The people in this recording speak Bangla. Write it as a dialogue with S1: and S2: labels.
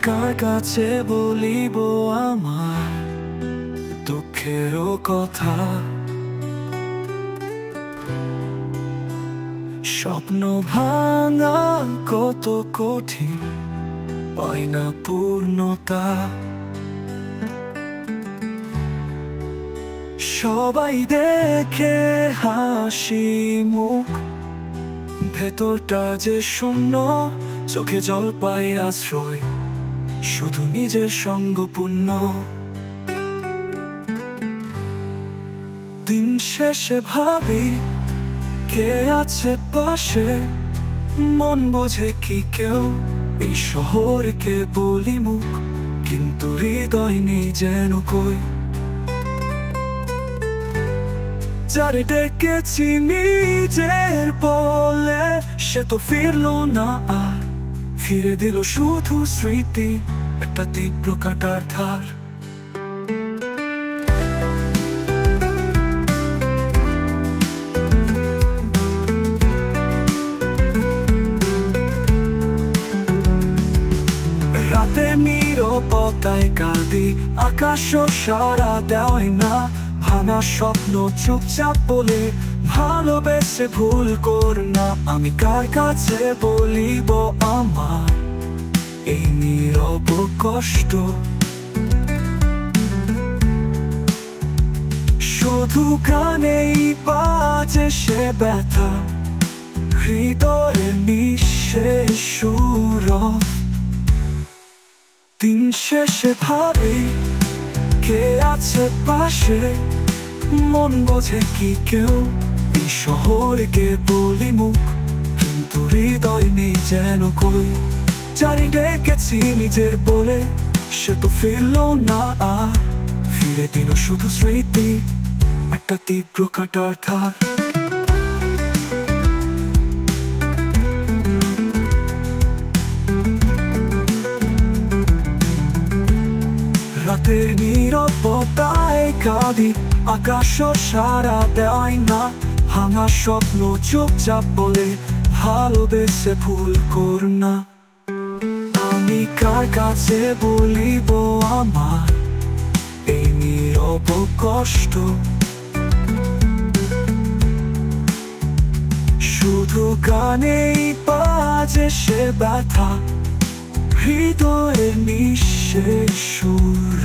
S1: কার কাছে বলিব আমার দুঃখেরও কথা? স্বপ্ন ভাঙা কত কঠিন, পায় না পূর্ণতা। সবাই দেখে হাসি মুখ, ভেতরটা যে শূন্য, চোখে জল পায় আশ্রয়, শুধু নিজের সঙ্গপূর্ণ। দিন শেষে ভাবি কে আছে পাশে, মন বোঝে কি কেউ? এই শহরকে বলি মুখ, কিন্তু হৃদয় নেই যেন কই। যারে ডেকেছি নিজের বলে, সে তো ফিরলো না আর, ফিরে দিল শুধু স্মৃতি, একটা তীব্র কাটার ধার। রাতে নীরবতায় কাঁদি, আকাশও সাড়া দেয় না। ভাঙা স্বপ্ন চুপচাপ বলে, ভালোবেসে ভুল কর না। আমি কার কাছে বলিব আমার এই নীরব কষ্ট? শুধু গানেই বাজে সে ব্যথা, হৃদয়ের নিঃশেষ সুর। দিন শেষে ভাবি কে আছে পাশে, মন বোঝে কি কেউ? এই শহরকে বলি মুখ, কিন্তু হৃদয় নেই যেন কই। যারে ডেকেছি নিজের বলে, সে তো ফিরলো না আর, ফিরে দিল শুধু স্মৃতি, একটা তীব্র কাটার ধার। রাতের নীরবতায় কাঁদি, আকাশও সাড়া দেয় না। ভাঙা স্বপ্ন চুপচাপ বলে, ভালোবেসে ভুল কর না। আমি কার কাছে বলিব আমার এই নীরব কষ্ট? শুধু গানেই বাজে সে ব্যথা, হৃদয়ের নিঃশেষ সুর।